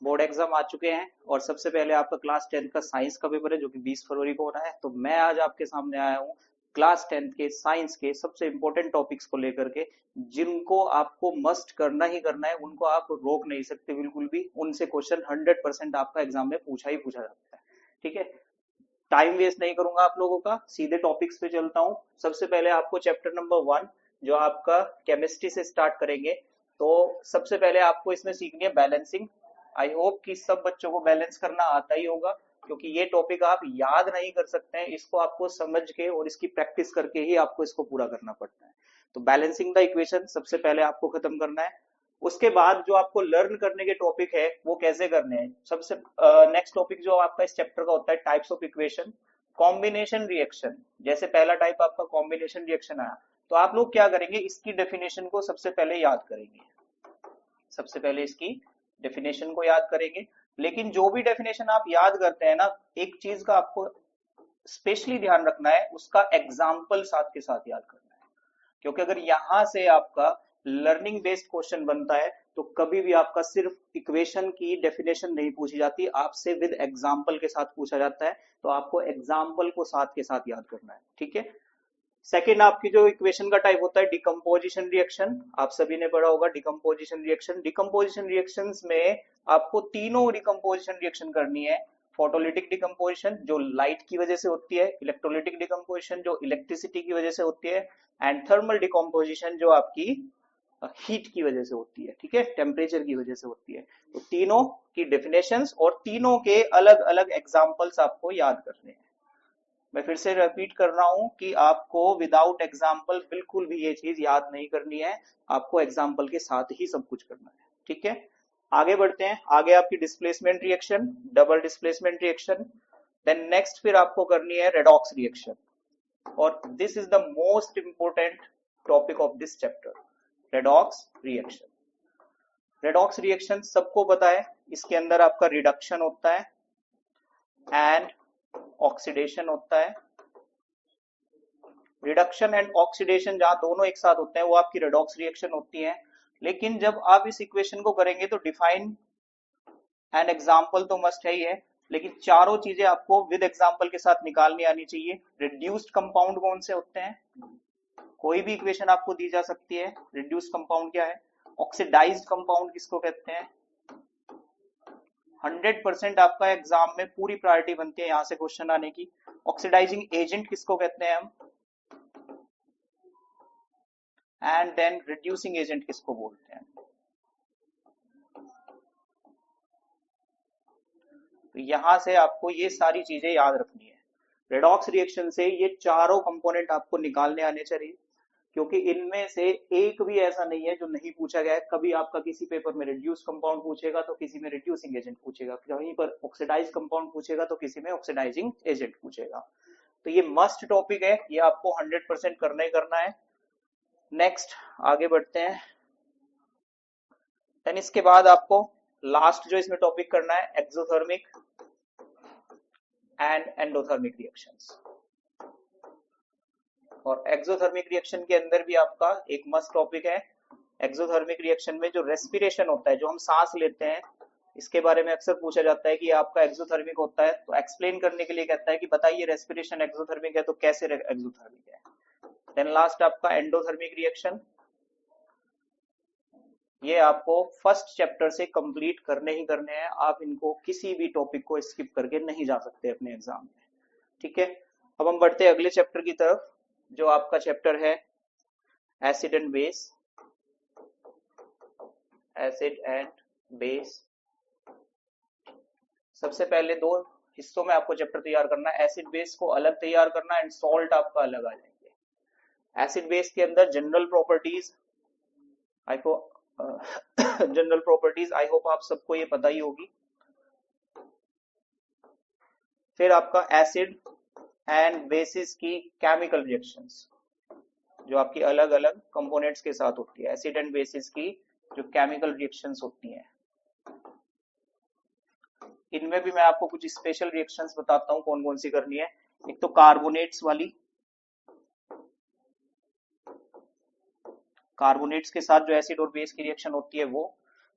Board exam आ चुके हैं और सबसे पहले आपका क्लास 10th का साइंस का पेपर है जो कि 20 फरवरी को होना है। तो मैं आज आपके सामने आया हूँ क्लास 10th के साइंस के सबसे इंपॉर्टेंट टॉपिक्स को लेकर के, जिनको आपको मस्ट करना ही करना है, उनको आप रोक नहीं सकते बिल्कुल भी। उनसे क्वेश्चन 100% आपका एग्जाम में पूछा ही पूछा जाता है। ठीक है, टाइम वेस्ट नहीं करूंगा आप लोगों का, सीधे टॉपिक्स पे चलता हूँ। सबसे पहले आपको चैप्टर नंबर 1 जो आपका केमिस्ट्री से स्टार्ट करेंगे। तो सबसे पहले आपको इसमें सीखनी है बैलेंसिंग। आई होप कि सब बच्चों को बैलेंस करना आता ही होगा, क्योंकि ये टॉपिक आप याद नहीं कर सकते हैं, इसको आपको समझ के और इसकी प्रैक्टिस करके ही आपको इसको पूरा करना पड़ता है। तो बैलेंसिंग द इक्वेशन सबसे पहले आपको खत्म करना है। उसके बाद जो आपको लर्न करने के टॉपिक है वो कैसे करने हैं। सबसे नेक्स्ट टॉपिक जो आपका इस चैप्टर का होता है types of equation, combination reaction. जैसे पहला टाइप आपका कॉम्बिनेशन रिएक्शन आया, तो आप लोग क्या करेंगे, इसकी डेफिनेशन को सबसे पहले याद करेंगे। सबसे पहले इसकी डेफिनेशन को याद करेंगे। लेकिन जो भी डेफिनेशन आप याद करते हैं ना, एक चीज का आपको स्पेशली ध्यान रखना है, उसका एग्जाम्पल साथ के साथ याद करना है। क्योंकि अगर यहां से आपका लर्निंग बेस्ड क्वेश्चन बनता है तो कभी भी आपका सिर्फ इक्वेशन की डेफिनेशन नहीं पूछी जाती, आपसे विद एग्जाम्पल के साथ पूछा जाता है। तो आपको एग्जाम्पल को साथ के साथ याद करना है। ठीक है, सेकेंड आपकी जो इक्वेशन का टाइप होता है डिकम्पोजिशन रिएक्शन। आप सभी ने पढ़ा होगा डिकम्पोजिशन रिएक्शन। डिकम्पोजिशन रिएक्शंस में आपको तीनों डिकम्पोजिशन रिएक्शन करनी है। फोटोलिटिक डिकम्पोजिशन जो लाइट की वजह से होती है, इलेक्ट्रोलिटिक डिकम्पोजिशन जो इलेक्ट्रिसिटी की वजह से होती है, एंड थर्मल डिकम्पोजिशन जो आपकी हीट की वजह से होती है। ठीक है, टेम्परेचर की वजह से होती है। तो तीनों की डेफिनेशंस और तीनों के अलग अलग एग्जाम्पल्स आपको याद करने हैं। मैं फिर से रिपीट कर रहा हूं कि आपको विदाउट एग्जाम्पल बिल्कुल भी ये चीज याद नहीं करनी है, आपको एग्जाम्पल के साथ ही सब कुछ करना है। ठीक है, आगे बढ़ते हैं। आगे आपकी displacement reaction, double displacement reaction. Then next फिर आपको करनी है रेडॉक्स रिएक्शन, और this is the most important topic of this chapter, redox reaction. Redox reaction सबको पता है, इसके अंदर आपका रिडक्शन होता है एंड ऑक्सीडेशन होता है। रिडक्शन एंड ऑक्सीडेशन जहां दोनों एक साथ होते हैं वो आपकी रेडॉक्स रिएक्शन होती है। लेकिन जब आप इस इक्वेशन को करेंगे तो डिफाइन एंड एग्जाम्पल तो मस्ट है ही है, लेकिन चारों चीजें आपको विद एग्जाम्पल के साथ निकालनी आनी चाहिए। रिड्यूस्ड कंपाउंड कौन से होते हैं, कोई भी इक्वेशन आपको दी जा सकती है। रिड्यूस्ड कंपाउंड क्या है, ऑक्सीडाइज्ड कंपाउंड किसको कहते हैं। 100% आपका एग्जाम में पूरी प्रायोरिटी बनती है यहां से क्वेश्चन आने की। ऑक्सीडाइजिंग एजेंट किसको कहते हैं हम, एंड देन रिड्यूसिंग एजेंट किसको बोलते हैं। तो यहां से आपको ये सारी चीजें याद रखनी है। रेडॉक्स रिएक्शन से ये चारों कंपोनेंट आपको निकालने आने चाहिए, क्योंकि इनमें से एक भी ऐसा नहीं है जो नहीं पूछा गया है। कभी आपका किसी पेपर में रिड्यूस कंपाउंड पूछेगा तो किसी में रिड्यूसिंग एजेंट पूछेगा, कहीं पर ऑक्सीडाइज कंपाउंड पूछेगा तो किसी में ऑक्सीडाइजिंग एजेंट पूछेगा। तो ये मस्ट टॉपिक है, ये आपको 100% करना ही करना है। नेक्स्ट आगे बढ़ते हैं। देन इसके बाद आपको लास्ट जो इसमें टॉपिक करना है एक्सोथर्मिक एंड एंडोथर्मिक रिएक्शंस। और एक्सोथर्मिक रिएक्शन के अंदर भी आपका एक मस्ट टॉपिक है। एक्सोथर्मिक रिएक्शन में जो रेस्पिरेशन होता है, जो हम सांस लेते हैं, इसके बारे में अक्सर पूछा जाता है कि आपका एक्सोथर्मिक होता है, तो एक्सप्लेन करने के लिए कहता है कि बताइए रेस्पिरेशन एक्सोथर्मिक है तो कैसे एक्सोथर्मिक है। देन लास्ट आपका एंडोथर्मिक रिएक्शन, ये आपको फर्स्ट चैप्टर से कंप्लीट करने ही करने हैं, आप इनको किसी भी टॉपिक को स्किप करके नहीं जा सकते अपने एग्जाम में। ठीक है, अब हम बढ़ते हैं अगले चैप्टर की तरफ, जो आपका चैप्टर है acid and base. Acid and base, सबसे पहले दो हिस्सों में आपको चैप्टर तैयार करना है। एसिड बेस को अलग तैयार करना एंड सॉल्ट आपका अलग आ जाएंगे। एसिड बेस के अंदर जनरल प्रॉपर्टीज, आई को जनरल प्रॉपर्टीज आई होप आप सबको ये पता ही होगी। फिर आपका एसिड एंड बेसिस की केमिकल रिएक्शंस, जो आपकी अलग अलग कंपोनेंट्स के साथ होती है। एसिड एंड बेसिस की जो केमिकल रिएक्शंस होती हैं, इनमें भी मैं आपको कुछ स्पेशल रिएक्शंस बताता हूं कौन कौन सी करनी है। एक तो कार्बोनेट्स वाली, कार्बोनेट्स के साथ जो एसिड और बेस की रिएक्शन होती है वो।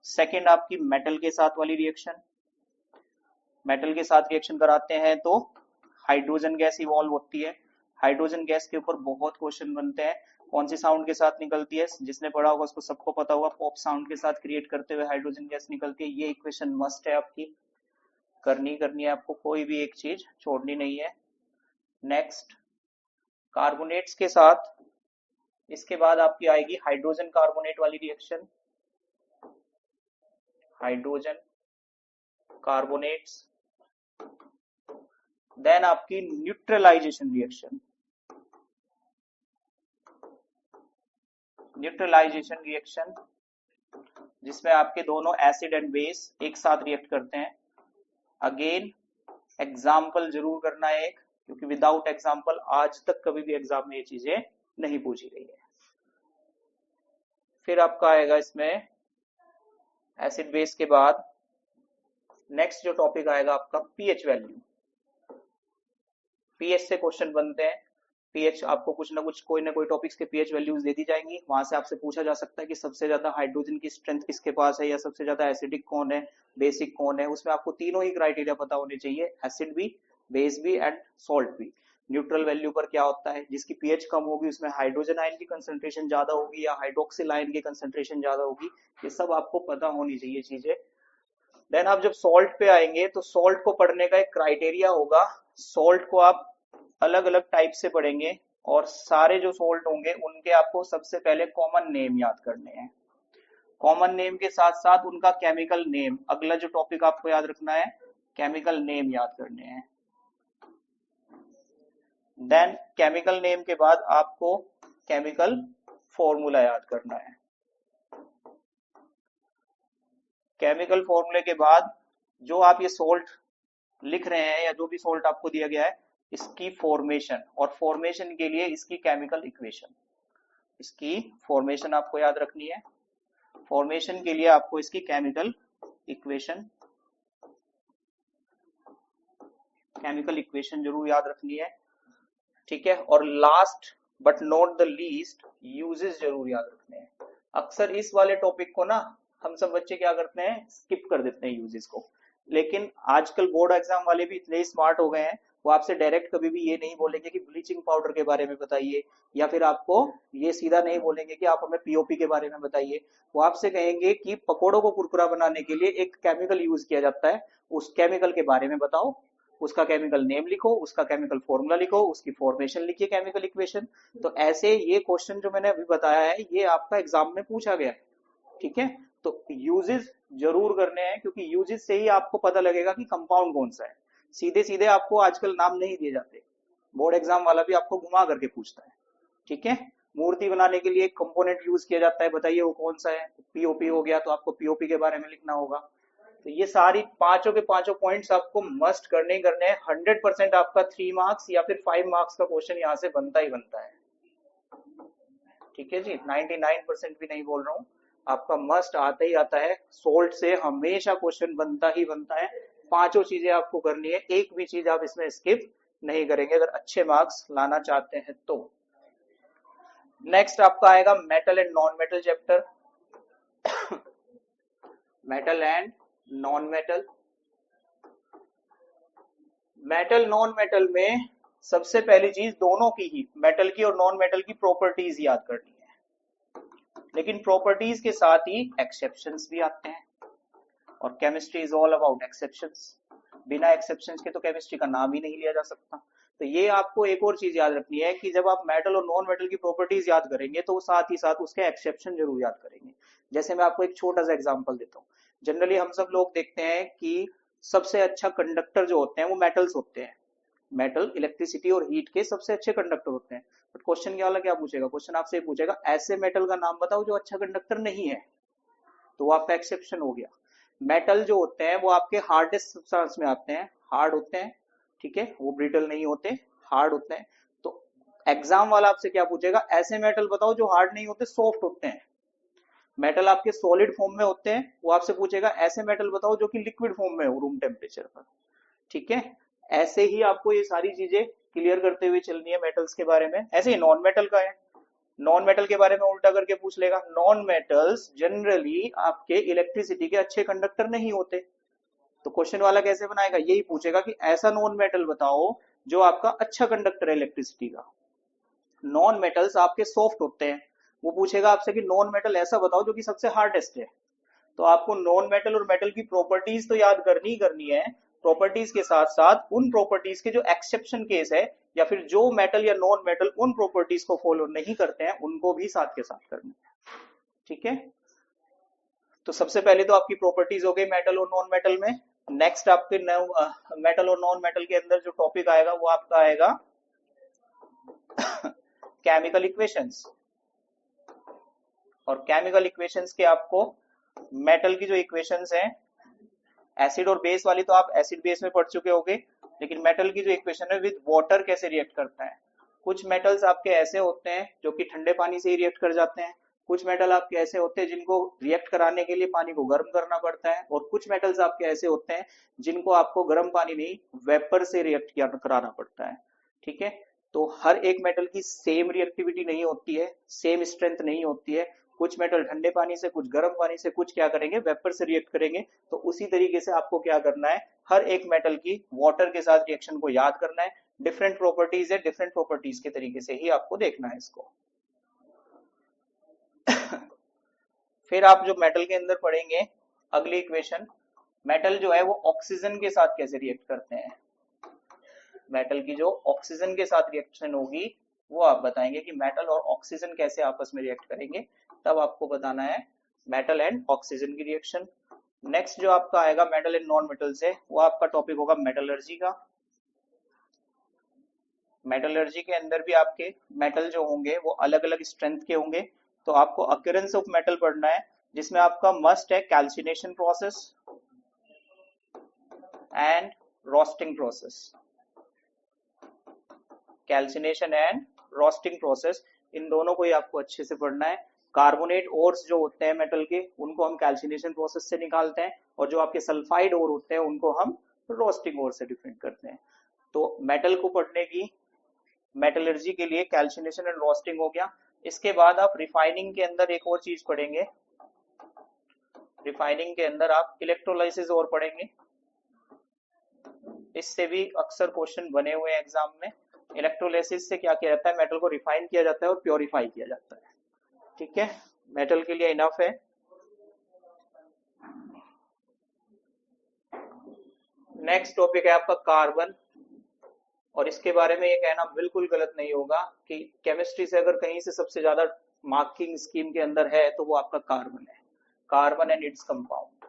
सेकेंड आपकी मेटल के साथ वाली रिएक्शन, मेटल के साथ रिएक्शन कराते हैं तो हाइड्रोजन गैस इवॉल्व होती है। हाइड्रोजन गैस के ऊपर बहुत क्वेश्चन बनते हैं। कौन सी साउंड के साथ निकलती है, जिसने पढ़ा होगा उसको सबको पता होगा, पॉप साउंड के साथ क्रिएट करते हुए हाइड्रोजन गैस निकलती है। ये इक्वेशन मस्ट है आपकी, करनी है आपको, कोई भी एक चीज छोड़नी नहीं है। नेक्स्ट कार्बोनेट्स के साथ, इसके बाद आपकी आएगी हाइड्रोजन कार्बोनेट वाली रिएक्शन, हाइड्रोजन कार्बोनेट्स। देन आपकी न्यूट्रलाइजेशन रिएक्शन, न्यूट्रलाइजेशन रिएक्शन जिसमें आपके दोनों एसिड एंड बेस एक साथ रिएक्ट करते हैं। अगेन एग्जाम्पल जरूर करना है एक, क्योंकि विदाउट एग्जाम्पल आज तक कभी भी एग्जाम में ये चीजें नहीं पूछी गई है। फिर आपका आएगा इसमें एसिड बेस के बाद नेक्स्ट जो टॉपिक आएगा आपका पीएच वैल्यू। पीएच से क्वेश्चन बनते हैं। पीएच आपको कुछ ना कुछ, कोई ना कोई टॉपिक्स के पीएच वैल्यूज दे दी जाएंगी, वहां से आपसे पूछा जा सकता है कि सबसे ज्यादा हाइड्रोजन की स्ट्रेंथ किसके पास है, या सबसे ज्यादा एसिडिक कौन है, बेसिक कौन है। उसमें आपको तीनों ही क्राइटेरिया पता होने चाहिए, एसिड भी, बेस भी एंड सॉल्ट भी। न्यूट्रल वैल्यू पर क्या होता है, जिसकी पीएच कम होगी उसमें हाइड्रोजन आयन की कंसंट्रेशन ज्यादा होगी या हाइड्रोक्सिल आयन की कंसंट्रेशन ज्यादा होगी, ये सब आपको पता होनी चाहिए चीजें। देन आप जब सॉल्ट पे आएंगे तो सॉल्ट को पढ़ने का एक क्राइटेरिया होगा, सॉल्ट को आप अलग अलग टाइप से पढ़ेंगे और सारे जो सॉल्ट होंगे उनके आपको सबसे पहले कॉमन नेम याद करने हैं। कॉमन नेम के साथ साथ उनका केमिकल नेम, अगला जो टॉपिक आपको याद रखना है, केमिकल नेम याद करने हैं। देन केमिकल नेम के बाद आपको केमिकल फॉर्मूला याद करना है। केमिकल फॉर्मूले के बाद जो आप ये सोल्ट लिख रहे हैं या जो भी सोल्ट आपको दिया गया है, इसकी फॉर्मेशन, और फॉर्मेशन के लिए इसकी केमिकल इक्वेशन, इसकी फॉर्मेशन आपको याद रखनी है। फॉर्मेशन के लिए आपको इसकी केमिकल इक्वेशन, केमिकल इक्वेशन जरूर याद रखनी है, ठीक है। और last but not the least uses जरूर याद रखने हैं। अक्सर इस वाले टॉपिक को ना हम सब बच्चे क्या करते हैं, स्किप कर देते हैं यूजेस को, लेकिन आजकल बोर्ड एग्जाम वाले भी इतने स्मार्ट हो गए हैं, वो आपसे डायरेक्ट कभी भी ये नहीं बोलेंगे कि ब्लीचिंग पाउडर के बारे में बताइए, या फिर आपको ये सीधा नहीं बोलेंगे कि आप हमें पीओपी के बारे में बताइए। वो आपसे कहेंगे कि पकोड़ों को कुरकुरा बनाने के लिए एक केमिकल यूज किया जाता है, उस केमिकल के बारे में बताओ, उसका केमिकल नेम लिखो, उसका केमिकल फॉर्मूला लिखो, उसकी फॉर्मेशन लिखिए, केमिकल इक्वेशन। तो ऐसे ये क्वेश्चन जो मैंने अभी बताया है ये आपका एग्जाम में पूछा गया है, ठीक है। तो यूजेस जरूर करने हैं, क्योंकि यूजेस से ही आपको पता लगेगा कि कंपाउंड कौन सा है। सीधे सीधे आपको आजकल नाम नहीं दिए जाते, बोर्ड एग्जाम वाला भी आपको घुमा करके पूछता है, ठीक है। मूर्ति बनाने के लिए एक कंपोनेंट यूज किया जाता है, बताइए वो कौन सा है, पीओपी हो गया, तो आपको पीओपी के बारे में लिखना होगा। तो ये सारी पांचों के पांचों पॉइंट्स आपको मस्ट करने ही करने हैं। 100% आपका 3 मार्क्स या फिर 5 मार्क्स का क्वेश्चन यहाँ से बनता ही बनता है, ठीक है जी। 99% भी नहीं बोल रहा हूँ, आपका मस्ट आता ही आता है। सोल्ट से हमेशा क्वेश्चन बनता ही बनता है। पांचों चीजें आपको करनी है, एक भी चीज आप इसमें स्किप नहीं करेंगे अगर अच्छे मार्क्स लाना चाहते हैं तो। नेक्स्ट आपका आएगा metal and non metal chapter. Metal and non metal, metal non metal में सबसे पहली चीज दोनों की ही, मेटल की और नॉन मेटल की प्रॉपर्टीज याद करनी है, लेकिन प्रॉपर्टीज के साथ ही एक्सेप्शंस भी आते हैं, और chemistry is all about exceptions. बिना एक्सेप्शंस के तो केमिस्ट्री का नाम ही नहीं लिया जा सकता। तो ये आपको एक और चीज याद रखनी है कि जब आप मेटल और नॉन मेटल की प्रॉपर्टीज याद करेंगे तो साथ ही साथ उसके एक्सेप्शन जरूर याद करेंगे। जैसे मैं आपको एक छोटा सा एग्जांपल देता हूँ। जनरली हम सब लोग देखते हैं कि सबसे अच्छा कंडक्टर जो होते हैं वो मेटल्स होते हैं, मेटल इलेक्ट्रिसिटी और हीट के सबसे अच्छे कंडक्टर होते हैं। बट क्वेश्चन क्या वाला क्या पूछेगा, क्वेश्चन आपसे ये पूछेगा ऐसे मेटल का नाम बताओ जो अच्छा कंडक्टर नहीं है, तो वो आपका एक्सेप्शन हो गया। मेटल जो होते हैं वो आपके हार्डेस्ट सब्सटेंस में आते हैं, हार्ड होते हैं, ठीक है, वो ब्रिटल नहीं होते, हार्ड होते हैं। तो एग्जाम वाला आपसे क्या पूछेगा, ऐसे मेटल बताओ जो हार्ड नहीं होते, सॉफ्ट होते हैं। मेटल आपके सॉलिड फॉर्म में होते हैं, वो आपसे पूछेगा ऐसे मेटल बताओ जो कि लिक्विड फॉर्म में हो रूम टेम्परेचर पर, ठीक है। ऐसे ही आपको ये सारी चीजें क्लियर करते हुए चलनी है मेटल्स के बारे में। ऐसे ही नॉन मेटल का है, नॉन मेटल के बारे में उल्टा करके पूछ लेगा, नॉन मेटल्स जनरली आपके इलेक्ट्रिसिटी के अच्छे कंडक्टर नहीं होते। तो क्वेश्चन वाला कैसे बनाएगा, यही पूछेगा कि ऐसा नॉन मेटल बताओ जो आपका अच्छा कंडक्टर है इलेक्ट्रिसिटी का। नॉन मेटल्स आपके सॉफ्ट होते हैं, वो पूछेगा आपसे कि नॉन मेटल ऐसा बताओ जो कि सबसे हार्डेस्ट है। तो आपको नॉन मेटल और मेटल की प्रॉपर्टीज तो याद करनी ही करनी है, प्रॉपर्टीज के साथ साथ उन प्रॉपर्टीज के जो एक्सेप्शन केस है या फिर जो मेटल या नॉन मेटल उन प्रॉपर्टीज को फॉलो नहीं करते हैं उनको भी साथ के साथ करना है। ठीक है, तो सबसे पहले तो आपकी प्रॉपर्टीज हो गई मेटल और नॉन मेटल में। नेक्स्ट आपके मेटल और नॉन मेटल के अंदर जो टॉपिक आएगा वो आपका आएगा केमिकल इक्वेशंस। और केमिकल इक्वेशंस के आपको मेटल की जो इक्वेशंस हैं, एसिड और बेस वाली तो आप एसिड बेस में पढ़ चुके होंगे, लेकिन मेटल की जो इक्वेशन है विद वाटर कैसे रिएक्ट करता है। कुछ मेटल्स आपके ऐसे होते हैं जो कि ठंडे पानी से ही रिएक्ट कर जाते हैं, कुछ मेटल आपके ऐसे होते हैं जिनको रिएक्ट कराने के लिए पानी को गर्म करना पड़ता है, और कुछ मेटल्स आपके ऐसे होते हैं जिनको आपको गर्म पानी नहीं वेपर से रिएक्ट कराना पड़ता है। ठीक है, तो हर एक मेटल की सेम रिएक्टिविटी नहीं होती है, सेम स्ट्रेंथ नहीं होती है। कुछ मेटल ठंडे पानी से, कुछ गर्म पानी से, कुछ क्या करेंगे वेपर से रिएक्ट करेंगे। तो उसी तरीके से आपको क्या करना है, हर एक मेटल की वाटर के साथ रिएक्शन को याद करना है। डिफरेंट प्रॉपर्टीज है, डिफरेंट प्रॉपर्टीज के तरीके से ही आपको देखना है इसको। फिर आप जो मेटल के अंदर पढ़ेंगे अगली इक्वेशन, मेटल जो है वो ऑक्सीजन के साथ कैसे रिएक्ट करते हैं। मेटल की जो ऑक्सीजन के साथ रिएक्शन होगी वो आप बताएंगे कि मेटल और ऑक्सीजन कैसे आपस में रिएक्ट करेंगे, तब आपको बताना है मेटल एंड ऑक्सीजन की रिएक्शन। नेक्स्ट जो आपका आएगा मेटल एंड नॉन मेटल से, वो आपका टॉपिक होगा मेटलर्जी का। मेटलर्जी के अंदर भी आपके मेटल जो होंगे वो अलग अलग स्ट्रेंथ के होंगे। तो आपको अक्यूरेंस ऑफ मेटल पढ़ना है, जिसमें आपका मस्ट है calcination process and roasting process. Calcination and roasting process, इन दोनों को ही आपको अच्छे से पढ़ना है। कार्बोनेट ओर्स जो होते हैं मेटल के, उनको हम कैल्सिनेशन प्रोसेस से निकालते हैं, और जो आपके सल्फाइड ओर होते हैं उनको हम रोस्टिंग ओर से डिफरेंट करते हैं। तो मेटल को पढ़ने की मेटलर्जी के लिए कैल्सिनेशन एंड रोस्टिंग हो गया। इसके बाद आप रिफाइनिंग के अंदर एक और चीज पढ़ेंगे, रिफाइनिंग के अंदर आप इलेक्ट्रोलाइसिस और पढ़ेंगे। इससे भी अक्सर क्वेश्चन बने हुए हैं एग्जाम में। इलेक्ट्रोलाइसिस से क्या किया जाता है, मेटल को रिफाइन किया जाता है और प्योरीफाई किया जाता है। ठीक है, मेटल के लिए इनफ है। नेक्स्ट टॉपिक है आपका कार्बन, और इसके बारे में ये कहना बिल्कुल गलत नहीं होगा कि केमिस्ट्री से अगर कहीं से सबसे ज्यादा मार्किंग स्कीम के अंदर है तो वो आपका कार्बन है। Carbon and its compound,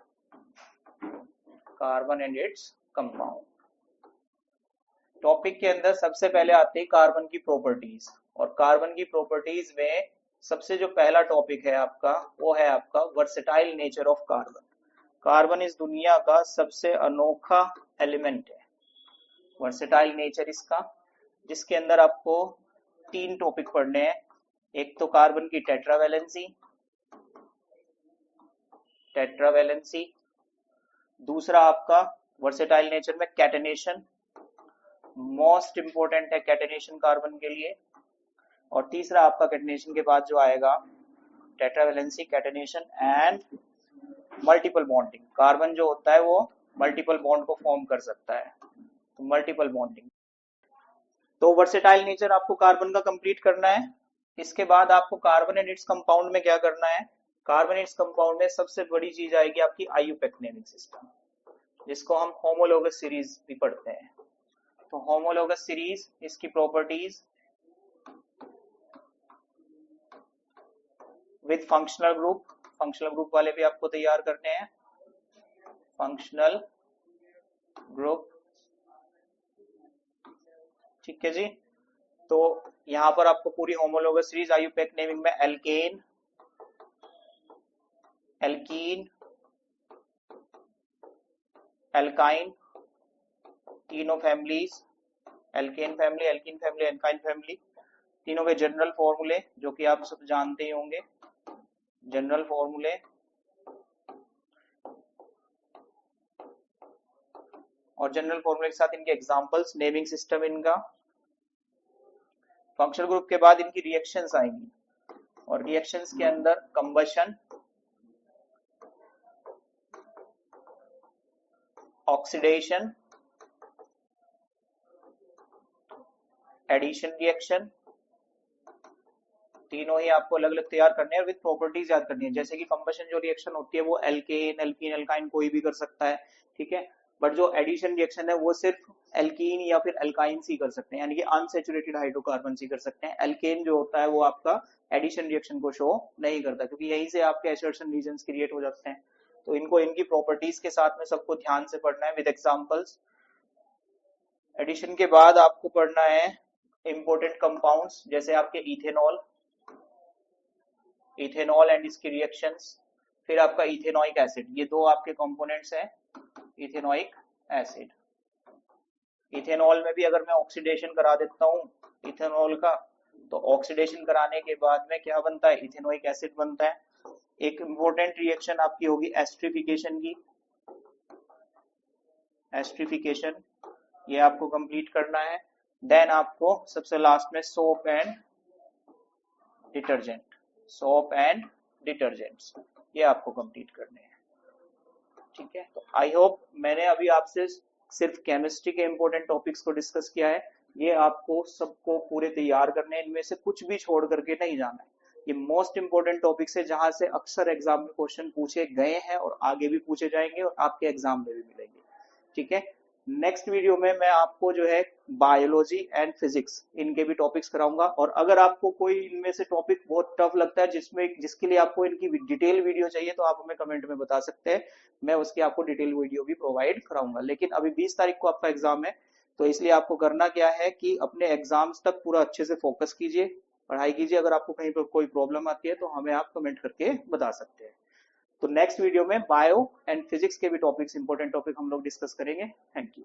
carbon and its compound. Topic के अंदर सबसे पहले आती है कार्बन की प्रॉपर्टीज, और कार्बन की प्रॉपर्टीज में सबसे जो पहला टॉपिक है आपका वो है आपका versatile nature of carbon. Carbon इस दुनिया का सबसे अनोखा एलिमेंट है, वर्सेटाइल नेचर इसका, जिसके अंदर आपको 3 टॉपिक पढ़ने हैं। एक तो कार्बन की टेट्रावैलेंसी, टेट्रावैलेंसी। दूसरा आपका वर्सेटाइल नेचर में कैटेनेशन, मोस्ट इंपोर्टेंट है कैटेनेशन कार्बन के लिए। और तीसरा आपका कैटेनेशन के बाद जो आएगा tetravalency, catenation and multiple bonding. Carbon जो होता है वो मल्टीपल बॉन्ड को फॉर्म कर सकता है, तो मल्टीपल बॉन्डिंग। तो वर्सेटाइल नेचर आपको कार्बन का कंप्लीट करना है। इसके बाद आपको कार्बन एंड इट्स कंपाउंड में क्या करना है, कार्बन एंड इट्स कंपाउंड में सबसे बड़ी चीज आएगी आपकी आईयूपैक नेमिंग सिस्टम, जिसको हम होमोलोगस सीरीज भी पढ़ते हैं। तो होमोलोगस सीरीज, इसकी properties with functional group, functional group वाले भी आपको तैयार करने हैं, फंक्शनल ग्रुप। ठीक है जी, तो यहां पर आपको पूरी होमोलोगस सीरीज आईयूपैक नेमिंग में एल्केन, एल्कीन, एल्काइन, तीनों families, alkane family, alkene family, alkyne family, तीनों के जनरल फॉर्मूले जो कि आप सब जानते ही होंगे, जनरल फॉर्मूले। और जनरल फॉर्मूले के साथ इनके एग्जांपल्स, नेमिंग सिस्टम इनका। फंक्शनल ग्रुप के बाद इनकी रिएक्शंस आएंगी। और रिएक्शंस के अंदर कंबशन, ऑक्सीडेशन, एडिशन रिएक्शन, तीनों ही आपको अलग अलग तैयार करने हैं विद प्रॉपर्टीज याद करनी है। जैसे कि कंबशन जो रिएक्शन होती है वो एल्केन, एल्कीन, एल्काइन कोई भी कर सकता है, ठीक है। बट जो एडिशन रिएक्शन है वो सिर्फ एल्कीन या फिर एल्काइन ही कर सकते हैं, यानी कि अनसैचुरेटेड हाइड्रोकार्बन ही कर सकते हैं। एल्केन जो होता है वो आपका एडिशन रिएक्शन को शो नहीं करता, क्योंकि यहीं से आपके एसर्शन रीजन्स क्रिएट हो जाते हैं। तो इनको इनकी प्रॉपर्टीज के साथ में सबको ध्यान से पढ़ना है विद एग्जांपल्स। एडिशन के बाद आपको पढ़ना है इंपोर्टेंट कंपाउंड्स, जैसे आपके इथेनॉल, इथेनॉल एंड इसकी रिएक्शंस, फिर आपका इथेनोइक एसिड, ये दो आपके कंपोनेंट्स हैं, इथेनोइक एसिड। इथेनॉल में भी अगर मैं ऑक्सीडेशन करा देता हूं इथेनॉल का, तो ऑक्सीडेशन कराने के बाद में क्या बनता है, इथेनोइक एसिड बनता है। एक इंपॉर्टेंट रिएक्शन आपकी होगी एस्ट्रिफिकेशन की, एस्ट्रिफिकेशन, ये आपको कंप्लीट करना है। देन आपको सबसे लास्ट में soap and detergent, soap and detergents, ये आपको कंप्लीट करने हैं, ठीक है। तो आई होप मैंने अभी आपसे सिर्फ केमिस्ट्री के इंपॉर्टेंट टॉपिक्स को डिस्कस किया है, ये आपको सबको पूरे तैयार करने हैं, इनमें से कुछ भी छोड़ करके नहीं जाना है। ये मोस्ट इंपॉर्टेंट टॉपिक्स है जहां से अक्सर एग्जाम में क्वेश्चन पूछे गए हैं और आगे भी पूछे जाएंगे और आपके एग्जाम में भी मिलेंगे, ठीक है। नेक्स्ट वीडियो में मैं आपको जो है बायोलॉजी एंड फिजिक्स इनके भी टॉपिक्स कराऊंगा, और अगर आपको कोई इनमें से टॉपिक बहुत टफ लगता है जिसके लिए आपको इनकी डिटेल वीडियो चाहिए, तो आप हमें कमेंट में बता सकते हैं, मैं उसकी आपको डिटेल वीडियो भी प्रोवाइड कराऊंगा। लेकिन अभी 20 तारीख को आपका एग्जाम है, तो इसलिए आपको करना क्या है कि अपने एग्जाम्स तक पूरा अच्छे से फोकस कीजिए, पढ़ाई कीजिए। अगर आपको कहीं पर कोई प्रॉब्लम आती है तो हमें आप कमेंट करके बता सकते हैं। तो नेक्स्ट वीडियो में बायो एंड फिजिक्स के भी टॉपिक्स, इंपॉर्टेंट टॉपिक हम लोग डिस्कस करेंगे। Thank you.